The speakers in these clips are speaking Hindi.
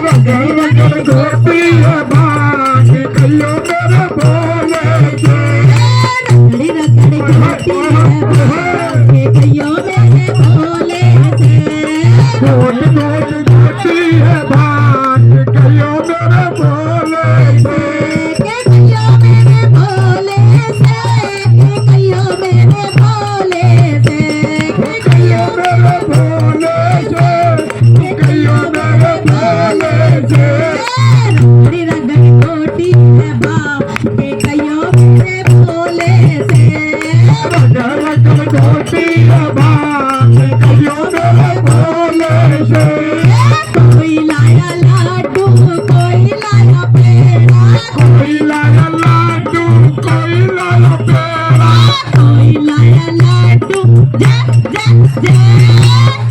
रगड़ रगड़ धोती है भाग कहियो मेरे भोले से रगड़ी रगड़ी धोती है भाग कहियो मेरे भोले से घोट घोट धोती है भाग कहियो मेरे भोले से कहियो मेरे भोले से कहियो मेरे भोले से कहियो मेरे भोले से कहियो मेरे भोले से रगड़ी रगड़ी धोती है भाग कहियो मेरे भोले से रगड़ रगड़ धोती है भाग कहियो मेरे भोले से कोई लाया लाडू कोई लाया पेड़ा कोई लाया लाडू कोई लाया पेड़ा कोई लाया लाडू जय जय जय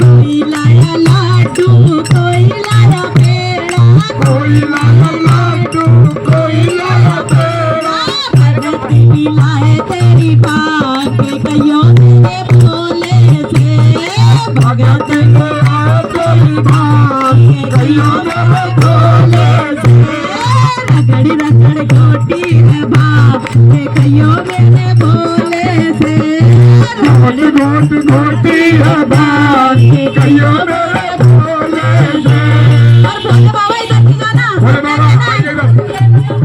कोई लाया लाडू कोई लाया पेड़ा कोई लाया लाडू कोई लाया पेड़ा भगवती लाए तेरी बात कहियो मेरे भोले से भगवती को आए तेरी बात कहियो मेरे भोले से रगड़ी रगड़ घोटी है बाप कहियो मेरे भोले से घोट घोट घोटी है बात कहियो मेरे भोले से और भोले बाबा इधर की गाना भोले बाबा आइएगा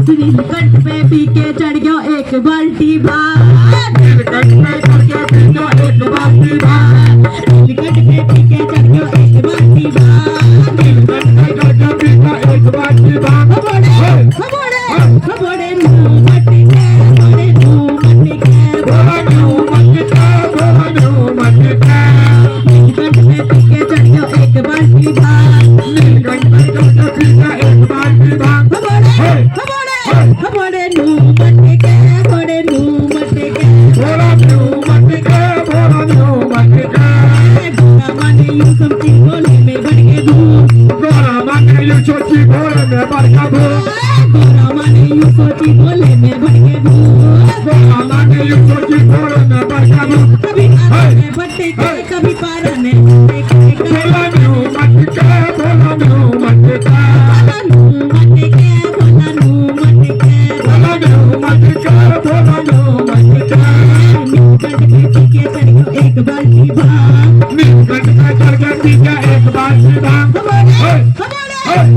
नीलकंठ पे पी के चढ़ गयो एक बाल्टी भात नीलकंठ में करके पीना एक बाती बात नीलकंठ पे पी के चढ़ गयो एक बाल्टी भात नीलकंठ में करके पीना एक बाती बात खबोड़े खबोड़े नू मटके खबोड़े नू मटके भोला न्यू मत के भोला न्यू मत के नीलकंठ पे पी के चढ़ गयो एक बाल्टी भात नीलकंठ में करके पीना एक बाती बात खबोड़े नू मटके खबोड़े नू मटके भोला न्यू मत के भोला न्यू मत के गोरा माने यूं समझी बोले में बढ़ के धूम गोरा माने यू सोची भोले में बड़का भूत गोरा माने यूं सोची बोले में बढ़ के धूम गोरा माने यू सोची भोले में बड़का भूत कभी आरा ने बट्टे के कभी पारा ने बट्टे के भोला न्यू मत के भोला न्यू मत के भोला नू मटके भोला नू मटके भोला न्यू मत के भोला न्यू मत के नीलकंठ पे पी के चढ़ गयो एक बाल्टी भात नीलकंठ में करके पीना एक बाती बात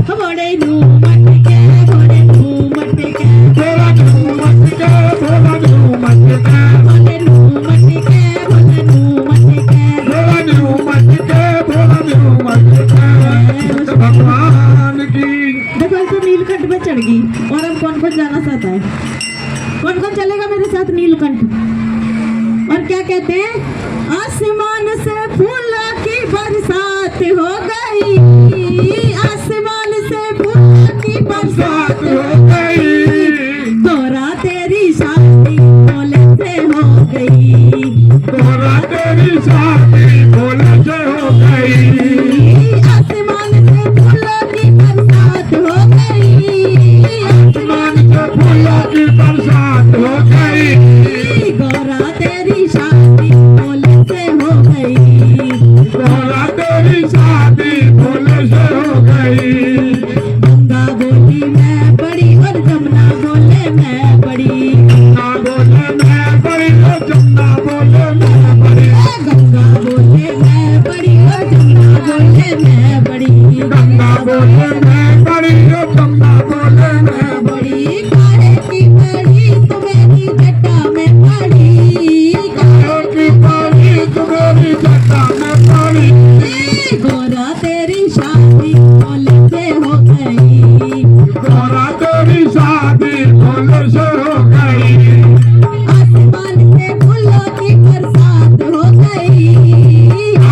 खबोड़े नू मटके खबोड़े नू मटके भोला न्यू मत के भोला न्यू मत के भोले नू मटके भोले नू मटके भोला न्यू मत के भोला न्यू मत के भगवान की देखो तो नीलकंठ पे चढ़ गई और अब कौन कौन जाना चाहता है कौन कौन चलेगा मेरे साथ नीलकंठ और क्या कहते हैं आसमान से फूलों की बरसात हो गई आसमान से फूलों की साथ बरसात हो गई तोरा तेरी शादी भोले से हो गई तोरा तेरी शादी भोले से हो गई आसमान से फूलों की बरसात हो गई आसमान से फूलों की बरसात हो गई गोरा तेरी शादी भोले से हो गई तोरा तेरी शादी भोले से हो गई गंगा बोली मैं बड़ी और जमुना बोले मैं बड़ी ना बोले मैं बड़ी हो जमुना बोले मैं बड़ी गंगा बोले मैं बड़ी और जमुना बोले मैं बड़ी गंगा बोले मैं बड़ी हो जमुना बोले मैं बड़ी काहे की बड़ी तुम्हारी जटा में पड़ी की पानी तुम्हारी जटा में पड़ी गोरा तेरी शादी भोले से हो गई तोरा तेरी शादी भोले से हो गई आसमान से फूलों की बरसात हो गई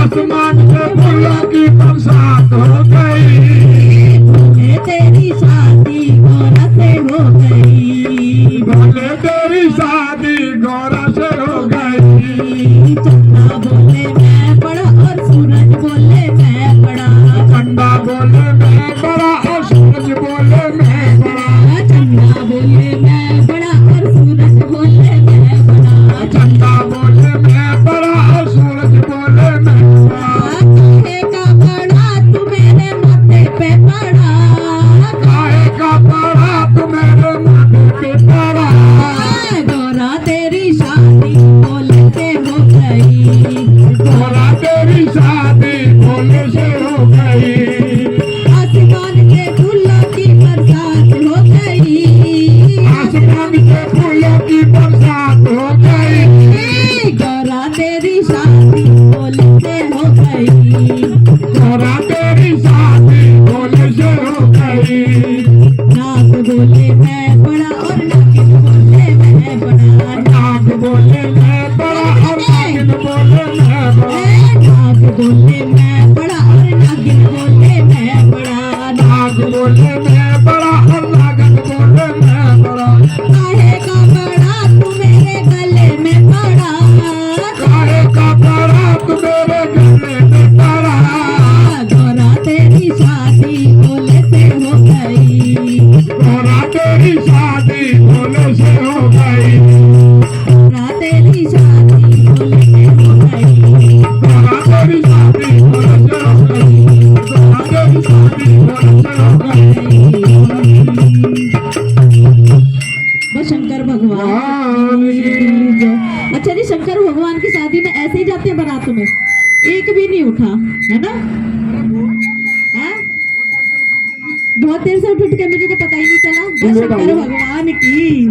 आसमान से फूलों की बरसात हो गई भोले तेरी शादी गोरा से हो गई भोले तेरी शादी गौरा से हो गई चंदा बोले मैं बड़ा और सूरज बोले मैं बड़ा चंदा बोले मैं बड़ा और सूरज बोले मैं बड़ा चंदा बोले मैं बड़ा और सूरज बोले मैं बड़ा चंदा बोले मैं बड़ा और सूरज बोले मैं बड़ा काहे का बड़ा तू मेरे माथे पे पड़ा नाग बोले मैं बड़ा और नागिन बोले मैं बड़ा। नाग बोले मैं बड़ा और नागिन बोले मैं बड़ा। नाग बोले मैं बड़ा और नागिन बोले मैं बड़ा। नाग बोले मैं बड़ा और नागिन बोले मैं बड़ा। काहे का बड़ा तू मेरे गले में पड़ा। काहे का बड़ा तू मेरे गले में पड़ा। गौरा तेरी शादी भोले से हो गई। गौरा तेरी शादी भोले से हो गई। गौरा तेरी शादी भोले से हो गई। गौरा तेरी शादी भोले से हो गई। गौरा तेरी शादी भोले से हो गई। बस शंकर भगवान। अच्छा जी, शंकर भगवान की शादी में ऐसे ही जाते हैं बारात में, एक भी नहीं उठा, है ना? हाँ? बहुत देर से उठ उठ के मुझे तो पता ही नहीं चला। बस शंकर भगवान की।